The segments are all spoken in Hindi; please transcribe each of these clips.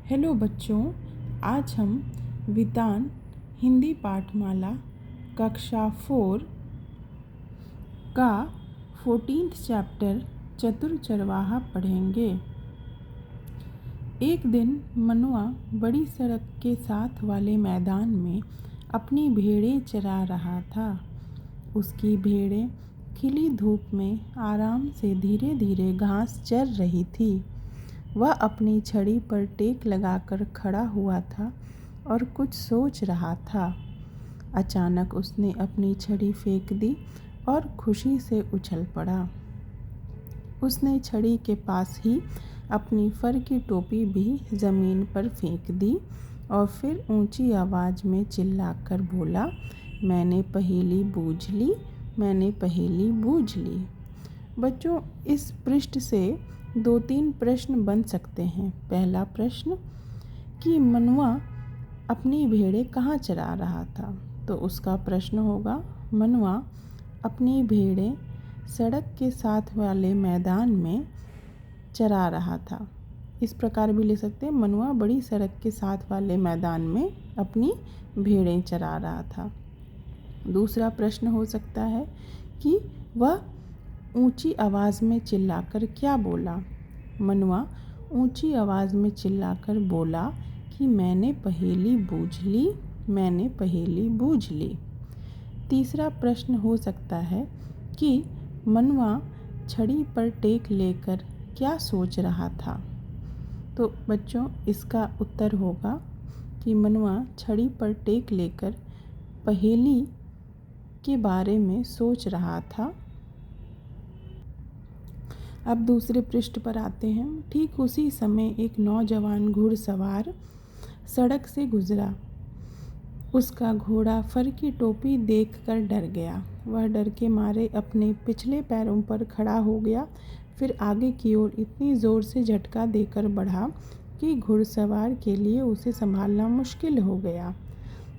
हेलो बच्चों, आज हम विधान हिंदी पाठमाला कक्षा 4 का 14th चैप्टर चतुर चरवाहा पढ़ेंगे। एक दिन मनुआ बड़ी सड़क के साथ वाले मैदान में अपनी भेड़ें चरा रहा था। उसकी भेड़ें खिली धूप में आराम से धीरे धीरे घास चर रही थी। वह अपनी छड़ी पर टेक लगाकर खड़ा हुआ था और कुछ सोच रहा था। अचानक उसने अपनी छड़ी फेंक दी और खुशी से उछल पड़ा। उसने छड़ी के पास ही अपनी फर की टोपी भी ज़मीन पर फेंक दी और फिर ऊंची आवाज़ में चिल्लाकर बोला, मैंने पहेली बूझ ली, मैंने पहेली बूझ ली। बच्चों, इस पृष्ठ से 2-3 प्रश्न बन सकते हैं। पहला प्रश्न कि मनुआ अपनी भेड़ें कहाँ चरा रहा था, तो उसका प्रश्न होगा मनुआ अपनी भेड़ें सड़क के साथ वाले मैदान में चरा रहा था। इस प्रकार भी ले सकते हैं, मनुआ बड़ी सड़क के साथ वाले मैदान में अपनी भेड़ें चरा रहा था। दूसरा प्रश्न हो सकता है कि वह ऊंची आवाज़ में चिल्लाकर क्या बोला। मनुआ ऊंची आवाज़ में चिल्लाकर बोला कि मैंने पहेली बूझ ली, मैंने पहेली बूझ ली। तीसरा प्रश्न हो सकता है कि मनुआ छड़ी पर टेक लेकर क्या सोच रहा था। तो बच्चों, इसका उत्तर होगा कि मनुआ छड़ी पर टेक लेकर पहेली के बारे में सोच रहा था। अब दूसरे पृष्ठ पर आते हैं। ठीक उसी समय एक नौजवान घुड़सवार सड़क से गुजरा। उसका घोड़ा फर की टोपी देखकर डर गया। वह डर के मारे अपने पिछले पैरों पर खड़ा हो गया, फिर आगे की ओर इतनी ज़ोर से झटका देकर बढ़ा कि घुड़सवार के लिए उसे संभालना मुश्किल हो गया।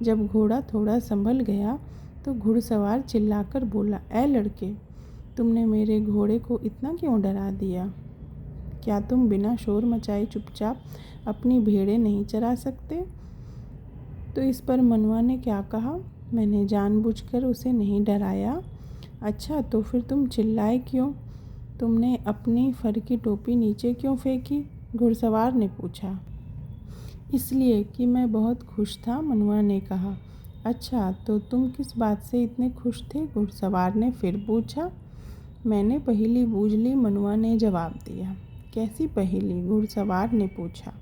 जब घोड़ा थोड़ा संभल गया तो घुड़सवार चिल्लाकर बोला, ऐ लड़के, तुमने मेरे घोड़े को इतना क्यों डरा दिया? क्या तुम बिना शोर मचाए चुपचाप अपनी भेड़ें नहीं चरा सकते? तो इस पर मनुआ ने क्या कहा, मैंने जानबूझकर उसे नहीं डराया। अच्छा, तो फिर तुम चिल्लाए क्यों? तुमने अपनी फर की टोपी नीचे क्यों फेंकी? घुड़सवार ने पूछा। इसलिए कि मैं बहुत खुश था, मनुआ ने कहा। अच्छा, तो तुम किस बात से इतने खुश थे? घुड़सवार ने फिर पूछा। मैंने पहेली बूझ ली, मनुआ ने जवाब दिया। कैसी पहेली? घुड़सवार ने पूछा।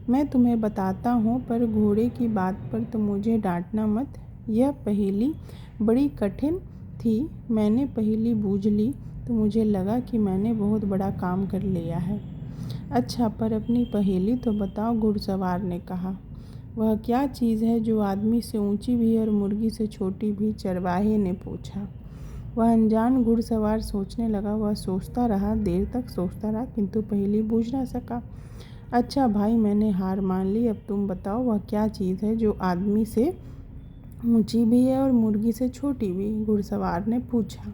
मैं तुम्हें बताता हूँ, पर घोड़े की बात पर तुम मुझे डांटना मत। यह पहेली बड़ी कठिन थी। मैंने पहेली बूझ ली तो मुझे लगा कि मैंने बहुत बड़ा काम कर लिया है। अच्छा, पर अपनी पहेली तो बताओ, घुड़सवार ने कहा। वह क्या चीज़ है जो आदमी से ऊंची भी और मुर्गी से छोटी भी? चरवाहे ने पूछा। वह अनजान घुड़सवार सोचने लगा। वह सोचता रहा, देर तक सोचता रहा, किंतु पहेली बूझ ना सका। अच्छा भाई, मैंने हार मान ली। अब तुम बताओ, वह क्या चीज़ है जो आदमी से ऊंची भी है और मुर्गी से छोटी भी? घुड़सवार ने पूछा।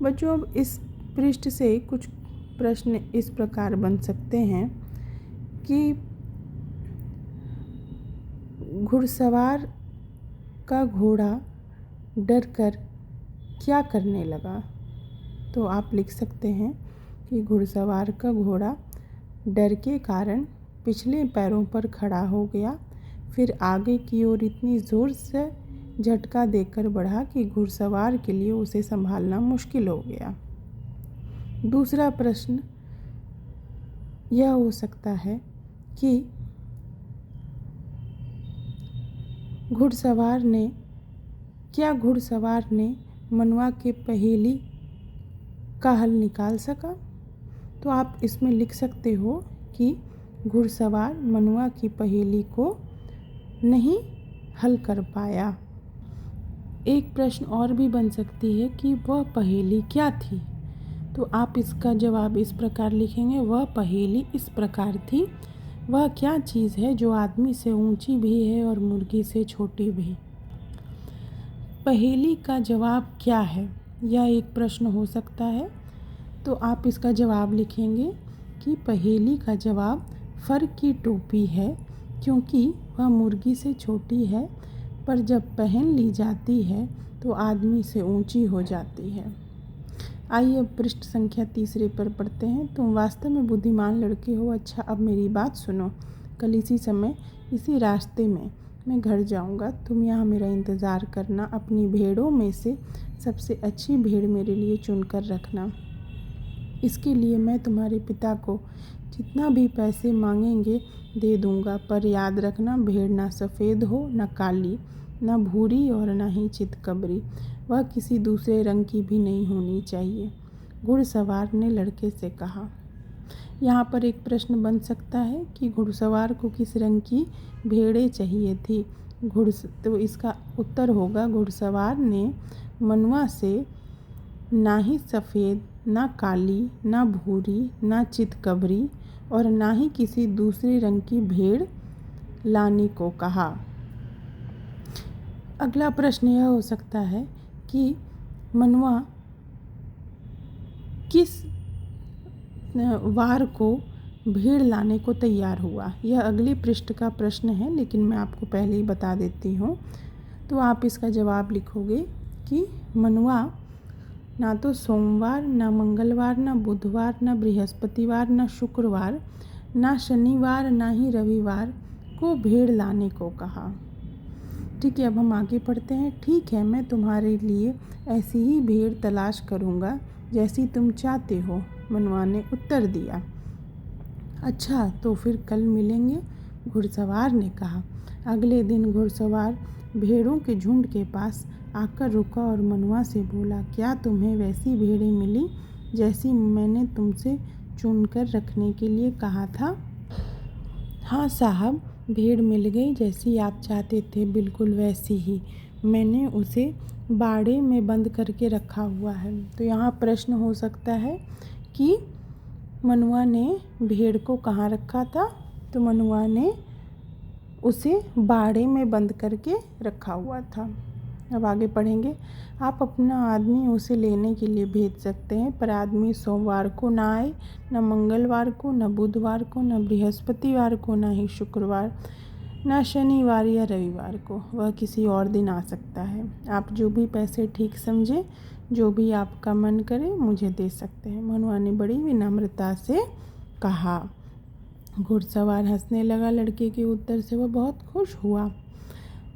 बच्चों, अब इस पृष्ठ से कुछ प्रश्न इस प्रकार बन सकते हैं कि घुड़सवार का घोड़ा डरकर क्या करने लगा? तो आप लिख सकते हैं कि घुड़सवार का घोड़ा डर के कारण पिछले पैरों पर खड़ा हो गया, फिर आगे की ओर इतनी ज़ोर से झटका देकर बढ़ा कि घुड़सवार के लिए उसे संभालना मुश्किल हो गया। दूसरा प्रश्न यह हो सकता है कि घुड़सवार ने मनुआ के पहेली का हल निकाल सका? तो आप इसमें लिख सकते हो कि घुड़सवार मनुआ की पहेली को नहीं हल कर पाया। एक प्रश्न और भी बन सकती है कि वह पहेली क्या थी? तो आप इसका जवाब इस प्रकार लिखेंगे, वह पहेली इस प्रकार थी, वह क्या चीज़ है जो आदमी से ऊंची भी है और मुर्गी से छोटी भी? पहेली का जवाब क्या है, यह एक प्रश्न हो सकता है। तो आप इसका जवाब लिखेंगे कि पहेली का जवाब फर की टोपी है, क्योंकि वह मुर्गी से छोटी है, पर जब पहन ली जाती है तो आदमी से ऊंची हो जाती है। आइए अब पृष्ठ संख्या 3 पर पढ़ते हैं। तुम वास्तव में बुद्धिमान लड़के हो। अच्छा, अब मेरी बात सुनो। कल इसी समय इसी रास्ते में मैं घर जाऊंगा। तुम यहाँ मेरा इंतज़ार करना। अपनी भेड़ों में से सबसे अच्छी भेड़ मेरे लिए चुनकर रखना। इसके लिए मैं तुम्हारे पिता को जितना भी पैसे मांगेंगे दे दूंगा, पर याद रखना, भेड़ ना सफ़ेद हो, ना काली, ना भूरी और ना ही चितकबरी। वह किसी दूसरे रंग की भी नहीं होनी चाहिए। घुड़सवार ने लड़के से कहा। यहाँ पर एक प्रश्न बन सकता है कि घुड़सवार को किस रंग की भेड़ें चाहिए थी। तो इसका उत्तर होगा, घुड़सवार ने मनुआ से ना ही सफ़ेद, ना काली, ना भूरी, ना चितकबरी और ना ही किसी दूसरे रंग की भेड़ लाने को कहा। अगला प्रश्न यह हो सकता है कि मनुआ किस वार को भेड़ लाने को तैयार हुआ। यह अगले पृष्ठ का प्रश्न है, लेकिन मैं आपको पहले ही बता देती हूँ। तो आप इसका जवाब लिखोगे कि मनुआ ना तो सोमवार, ना मंगलवार, ना बुधवार, ना बृहस्पतिवार, ना शुक्रवार, ना शनिवार, ना ही रविवार को भेड़ लाने को कहा। ठीक है, अब हम आगे पढ़ते हैं। ठीक है, मैं तुम्हारे लिए ऐसी ही भेड़ तलाश करूँगा जैसी तुम चाहते हो, मनुआ ने उत्तर दिया। अच्छा, तो फिर कल मिलेंगे, घुड़सवार ने कहा। अगले दिन घुड़सवार भेड़ों के झुंड के पास आकर रुका और मनुआ से बोला, क्या तुम्हें वैसी भेड़ें मिली जैसी मैंने तुमसे चुनकर रखने के लिए कहा था? हाँ साहब, भेड़ मिल गई जैसी आप चाहते थे, बिल्कुल वैसी ही। मैंने उसे बाड़े में बंद करके रखा हुआ है। तो यहाँ प्रश्न हो सकता है कि मनुआ ने भेड़ को कहाँ रखा था। तो मनुआ ने उसे बाड़े में बंद करके रखा हुआ था। अब आगे पढ़ेंगे। आप अपना आदमी उसे लेने के लिए भेज सकते हैं, पर आदमी सोमवार को ना आए, न मंगलवार को, न बुधवार को, न बृहस्पतिवार को, ना ही शुक्रवार, ना शनिवार या रविवार को। वह किसी और दिन आ सकता है। आप जो भी पैसे ठीक समझें, जो भी आपका मन करे, मुझे दे सकते हैं, मनुआ ने बड़ी विनम्रता से कहा। घुड़सवार हंसने लगा। लड़के के उत्तर से वह बहुत खुश हुआ।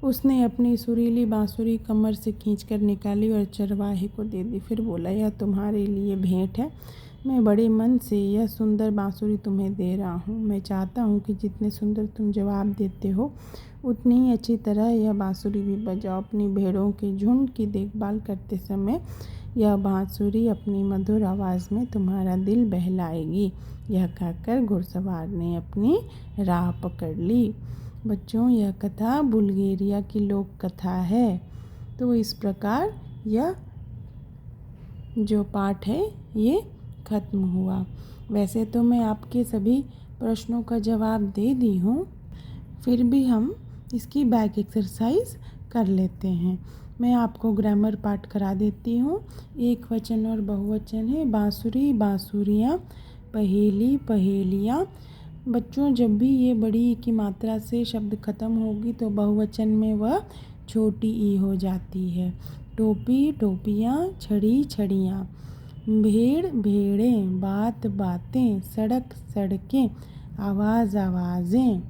उसने अपनी सुरीली बांसुरी कमर से खींचकर निकाली और चरवाहे को दे दी। फिर बोला, यह तुम्हारे लिए भेंट है। मैं बड़े मन से यह सुंदर बांसुरी तुम्हें दे रहा हूँ। मैं चाहता हूँ कि जितने सुंदर तुम जवाब देते हो, उतनी ही अच्छी तरह यह बांसुरी भी बजाओ। अपनी भेड़ों के झुंड की देखभाल करते समय यह बांसुरी अपनी मधुर आवाज़ में तुम्हारा दिल बहलाएगी। यह कहकर घुड़सवार ने अपनी राह पकड़ ली। बच्चों, यह कथा बुल्गारिया की लोक कथा है। तो इस प्रकार यह जो पाठ है ये ख़त्म हुआ। वैसे तो मैं आपके सभी प्रश्नों का जवाब दे दी हूँ, फिर भी हम इसकी बैक एक्सरसाइज कर लेते हैं। मैं आपको ग्रामर पाठ करा देती हूँ। एक वचन और बहुवचन है। बांसुरी, बांसुरियाँ, पहेली, पहेलियाँ। बच्चों, जब भी ये बड़ी ई की मात्रा से शब्द ख़त्म होगी तो बहुवचन में वह छोटी ई हो जाती है। टोपी, टोपियाँ, छड़ी, छड़ियाँ। भेड़, भेड़ें। बात, बातें। सड़क, सड़कें। आवाज़, आवाज़ें।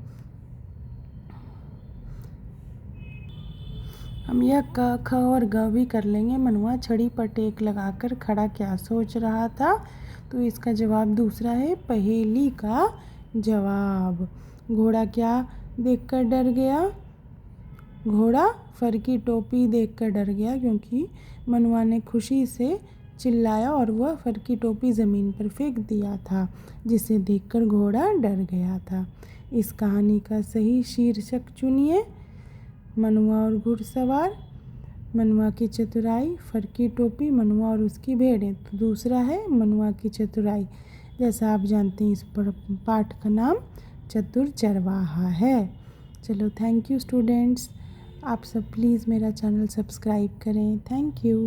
हम यह क, ख और ग भी कर लेंगे। मनुआ छड़ी पर टेक लगाकर खड़ा क्या सोच रहा था? तो इसका जवाब दूसरा है, पहेली का जवाब। घोड़ा क्या देखकर डर गया? घोड़ा फर की टोपी देखकर डर गया, क्योंकि मनुआ ने खुशी से चिल्लाया और वह फर की टोपी ज़मीन पर फेंक दिया था, जिसे देखकर घोड़ा डर गया था। इस कहानी का सही शीर्षक चुनिए। मनुआ और घुड़सवार, मनुआ की चतुराई, फर की टोपी, मनुआ और उसकी भेड़ें। तो दूसरा है मनुआ की चतुराई। जैसा आप जानते हैं, इस पाठ का नाम चतुर चरवाहा है। चलो, थैंक यू स्टूडेंट्स। आप सब प्लीज़ मेरा चैनल सब्सक्राइब करें। Thank you.